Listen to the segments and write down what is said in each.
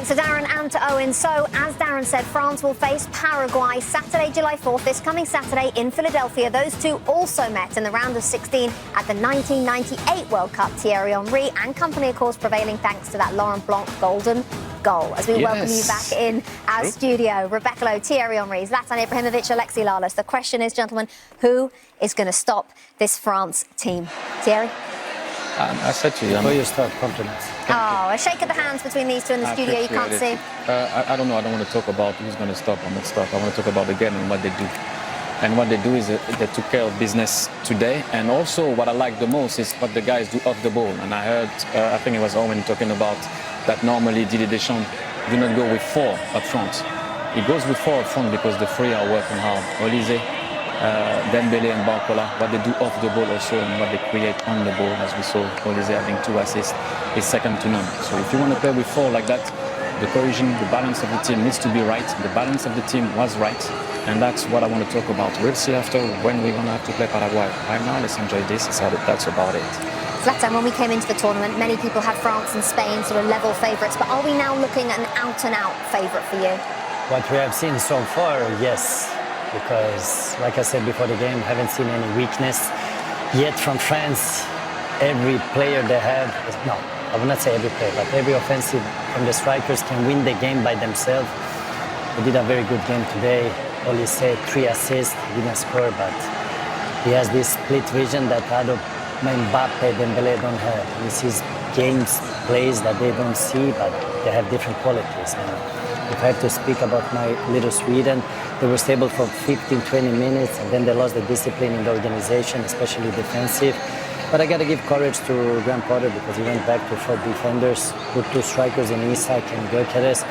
Thanks to Darren and to Owen. So, as Darren said, France will face Paraguay Saturday, July 4th, this coming Saturday in Philadelphia. Those two also met in the round of 16 at the 1998 World Cup. Thierry Henry and company, of course, prevailing thanks to that Laurent Blanc golden goal. As we welcome you back in our studio, Rebecca Lowe, Thierry Henry, Zlatan Ibrahimović, Alexis Lalas. The question is, gentlemen, who is going to stop this France team? Thierry? I said to you... Before you start, compliments. Oh, a shake of the hands between these two in the studio, you can't see. I don't know, I don't want to talk about who's going to stop or not stop. I want to talk about the game and what they do. And what they do is they took care of business today. And also what I like the most is what the guys do off the ball. And I heard, I think it was Owen talking about that normally Didier Deschamps do not go with 4 up front. He goes with 4 up front because the 3 are working hard. Olise, Dembélé and Barcola, what they do off the ball also and what they create on the ball, as we saw Olise having 2 assists, is second to none. So if you want to play with 4 like that, the cohesion, the balance of the team needs to be right. The balance of the team was right, and that's what I want to talk about. We'll see after when we're going to have to play Paraguay. Right now, let's enjoy this. That's about it. Zlatan, when we came into the tournament, many people had France and Spain sort of level favourites, but are we now looking at an out-and-out favourite for you? What we have seen so far, yes. Because, like I said before the game, haven't seen any weakness yet from France. Every player they have, no, I would not say every player, but every offensive from the strikers can win the game by themselves. They did a very good game today. Olise, 3 assists, he didn't score, but he has this split vision that other Mbappe, Dembélé don't have. He sees games, plays that they don't see, but they have different qualities. And if I have to speak about my little Sweden, they were stable for 15, 20 minutes, and then they lost the discipline in the organization, especially defensive. But I got to give courage to Graham Potter because he went back to 4 defenders, put 2 strikers in Isak and Gyökeres.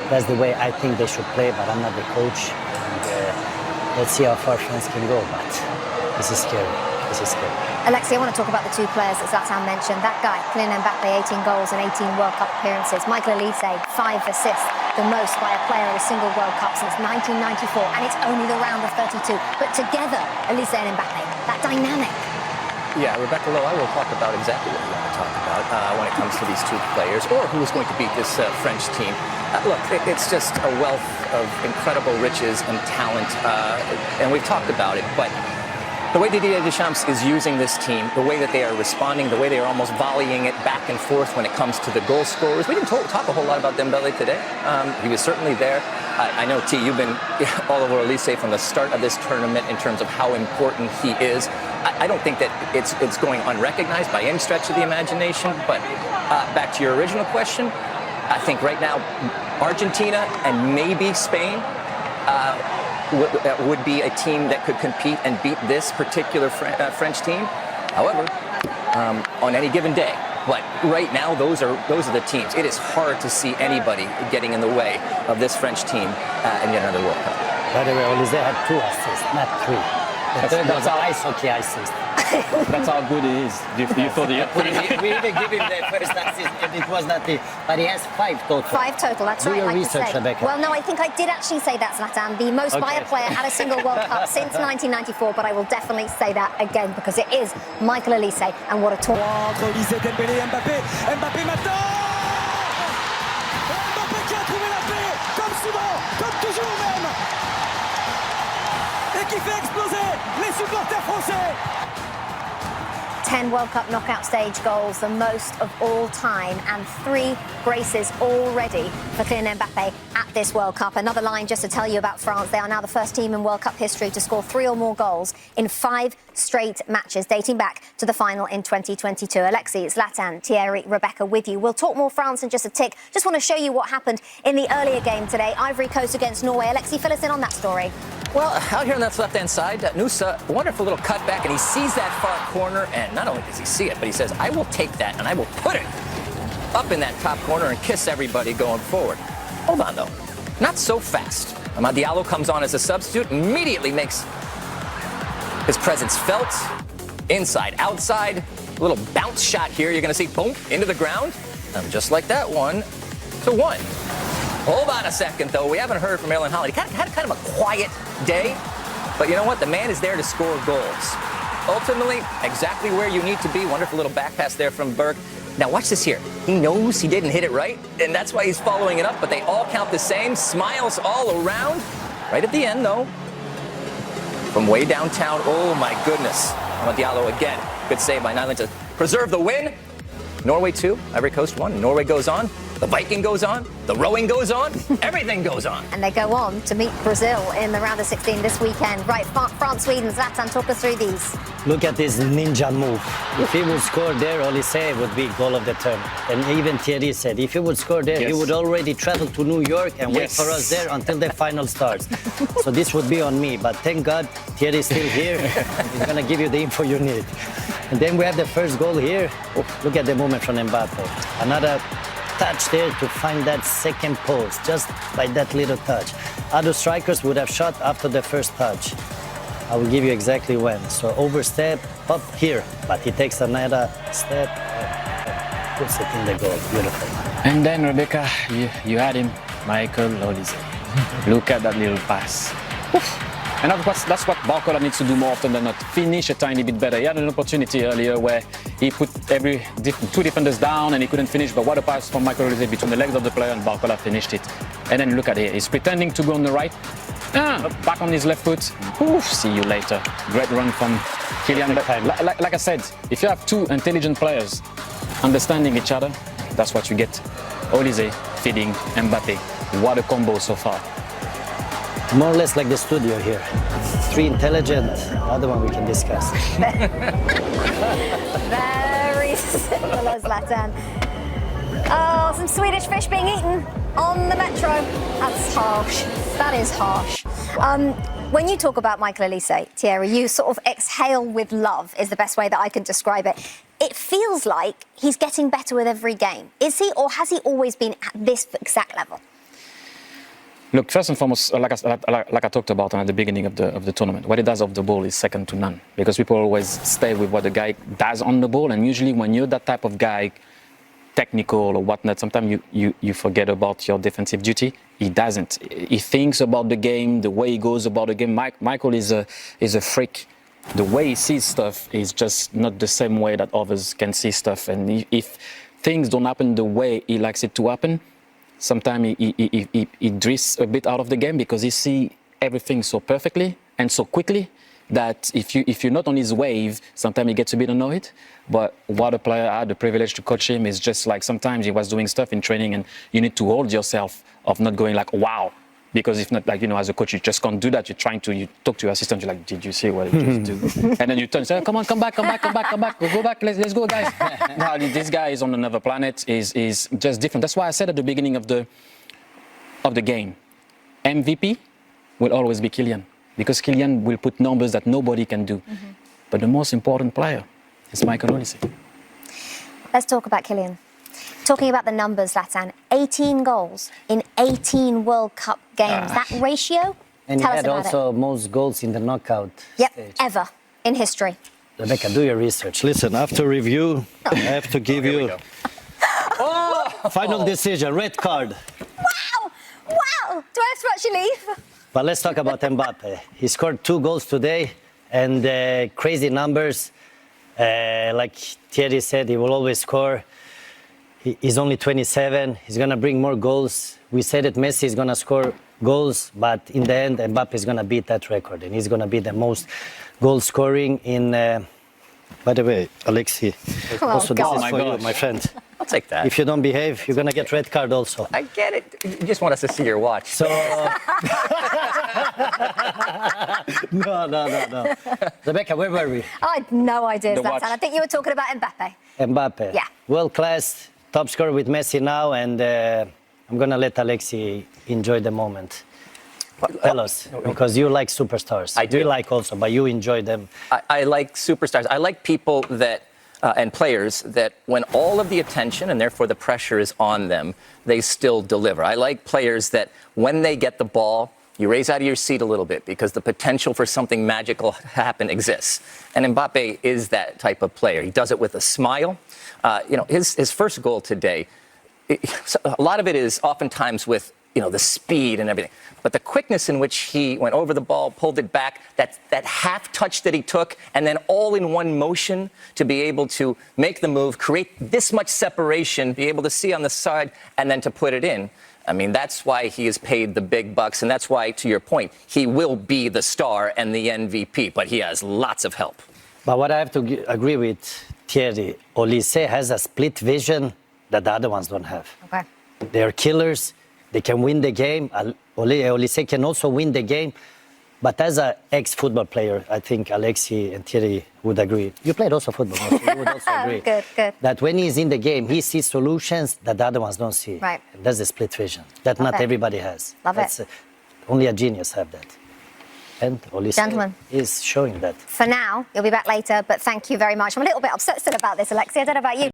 That's the way I think they should play, but I'm not the coach. And let's see how far France can go, but this is scary. This is scary. Alexis, I want to talk about the 2 players that Zlatan mentioned. That guy, Kylian Mbappé, 18 goals and 18 World Cup appearances. Michael Olise, 5 assists, the most by a player at a single World Cup since 1994, and it's only the round of 32. But together, Olise and Mbappé, that dynamic. Yeah, Rebecca Lowe, I will talk about exactly what we want to talk about when it comes to these 2 players, or who is going to beat this French team. Look, it's just a wealth of incredible riches and talent, and we've talked about it, but the way Didier Deschamps is using this team, the way that they are responding, the way they are almost volleying it back and forth when it comes to the goal scorers. We didn't talk a whole lot about Dembélé today. He was certainly there. I know, T, you've been all over Olise from the start of this tournament in terms of how important he is. I don't think that it's going unrecognized by any stretch of the imagination, but back to your original question, I think right now Argentina and maybe Spain would be a team that could compete and beat this particular French team. However, on any given day. But right now, those are the teams. It is hard to see anybody getting in the way of this French team in yet another World Cup. By the way, Olise had 2 assists, not 3. That's our ice hockey assist. That's how good he is. You thought we even give him the first assist, and it was not the... But he has 5 total. 5 total, that's Do right. your like research, Rebecca. Well, no, I think I did actually say that, Zlatan. The most by a player at a single World Cup since 1994, but I will definitely say that again because it is Michael Olise, and what a tour. Olise, Dembélé, Mbappé. Mbappé maintenant. Mbappé qui a trouvé la paix, comme souvent, comme toujours même. Et qui fait exploser les supporters français. 10 World Cup knockout stage goals, the most of all time, and 3 braces already for Kylian Mbappé at this World Cup. Another line just to tell you about France. They are now the first team in World Cup history to score 3 or more goals in 5 straight matches, dating back to the final in 2022. Alexis, Zlatan, Thierry, Rebecca with you. We'll talk more France in just a tick. Just want to show you what happened in the earlier game today. Ivory Coast against Norway. Alexis, fill us in on that story. Well, out here on that left-hand side, Nusa, wonderful little cutback, and he sees that far corner, and not only does he see it, but he says, I will take that, and I will put it up in that top corner and kiss everybody going forward. Hold on, though. Not so fast. Amad Diallo comes on as a substitute, immediately makes his presence felt. Inside, outside, a little bounce shot here. You're going to see, boom, into the ground. And just like that, 1-1. Hold on a second, though. We haven't heard from Erling Haaland. He had kind of a quiet day. But you know what? The man is there to score goals. Ultimately, exactly where you need to be. Wonderful little back pass there from Berg. Now watch this here. He knows he didn't hit it right, and that's why he's following it up, but they all count the same. Smiles all around. Right at the end, though. From way downtown. Oh, my goodness. Diallo again. Good save by Nyland to preserve the win. Norway 2, Ivory Coast 1. Norway goes on. The Viking goes on. The rowing goes on. Everything goes on. And they go on to meet Brazil in the round of 16 this weekend. Right, France, Sweden. Zlatan, talk us through these. Look at this ninja move. If he would score there, Olise would be goal of the term. And even Thierry said if he would score there, he would already travel to New York and wait for us there until the final starts. So this would be on me. But thank God Thierry is still here. He's going to give you the info you need. And then we have the first goal here. Oh, look at the movement from Mbappe. Another touch there to find that second post, just by that little touch. Other strikers would have shot after the first touch. I will give you exactly when. So overstep, up here, but he takes another step, puts it in the goal. Beautiful. And then, Rebecca, you had him, Michael Olise. Look at that little pass. Oof. And that's what Barcola needs to do more often than not. Finish a tiny bit better. He had an opportunity earlier where he put two defenders down and he couldn't finish. But what a pass from Michael Olise between the legs of the player, and Barcola finished it. And then look at it. He's pretending to go on the right. Back on his left foot. Oof, see you later. Great run from Kylian. Like I said, if you have two intelligent players understanding each other, that's what you get. Olise feeding Mbappe. What a combo so far. More or less like the studio here. Three intelligent, the other one we can discuss. Very similar, Zlatan. Oh, some Swedish fish being eaten on the metro. That's harsh. That is harsh. When you talk about Michael Olise, Thierry, you sort of exhale with love is the best way that I can describe it. It feels like he's getting better with every game. Is he, or has he always been at this exact level? Look, first and foremost, like I talked about at the beginning of the tournament, what he does off the ball is second to none. Because people always stay with what the guy does on the ball, and usually when you're that type of guy, technical or whatnot, sometimes you forget about your defensive duty. He doesn't. He thinks about the game, the way he goes about the game. Michael is a freak. The way he sees stuff is just not the same way that others can see stuff. And if things don't happen the way he likes it to happen, sometimes he drifts a bit out of the game because he sees everything so perfectly and so quickly that if you're not on his wave, sometimes he gets a bit annoyed. But what a player, I had the privilege to coach him, is just like sometimes he was doing stuff in training and you need to hold yourself of not going like, wow. Because if not, like, as a coach, you just can't do that. You talk to your assistant, you're like, did you see what he just do? And then you turn and say, oh, come on, come back. Go back, let's go, guys. No, this guy is on another planet, is just different. That's why I said at the beginning of the game, MVP will always be Kylian. Because Kylian will put numbers that nobody can do. Mm-hmm. But the most important player is Michael Olise. Let's talk about Kylian. Talking about the numbers, Zlatan, 18 goals in 18 World Cup games. That ratio, and tell he us had about also most goals in the knockout stage. Ever in history. Rebecca, do your research. Listen, after review, I have to give you final decision, red card. Wow! Do I have to actually leave? But let's talk about Mbappe. He scored 2 goals today, and crazy numbers. Like Thierry said, he will always score. He's only 27. He's going to bring more goals. We said that Messi is going to score goals, but in the end, Mbappe is going to beat that record, and he's going to be the most goal scoring in... By the way, Alexi, also this is for you, my friend. I'll take that. If you don't behave, you're going to get red card also. I get it. You just want us to see your watch. So... No. Rebecca, where were we? I had no idea, The Zlatan. watch. I think you were talking about Mbappe. Mbappe. Yeah. World class, top scorer with Messi now, and I'm going to let Alexi enjoy the moment. Tell us, because you like superstars. I do. We like also, but you enjoy them. I like superstars. I like people that, and players that when all of the attention and therefore the pressure is on them, they still deliver. I like players that when they get the ball, you raise out of your seat a little bit because the potential for something magical happen exists. And Mbappe is that type of player. He does it with a smile. His first goal today, a lot of it is oftentimes with the speed and everything. But the quickness in which he went over the ball, pulled it back, that half touch that he took, and then all in one motion to be able to make the move, create this much separation, be able to see on the side, and then to put it in. I mean, that's why he is paid the big bucks, and that's why, to your point, he will be the star and the MVP, but he has lots of help. But what I have to agree with Thierry, Olise has a split vision that the other ones don't have. Okay. They're killers. They can win the game. Olise can also win the game. But as an ex-football player, I think Alexi and Thierry would agree. You played also football, so you would also agree. Good. That when he's in the game, he sees solutions that the other ones don't see. Right. And that's a split vision that Love not it. everybody has. Love That's it. Only a genius have that. And Olise Gentlemen. is showing that. For now, you'll be back later, but thank you very much. I'm a little bit upset still about this, Alexi. I don't know about you.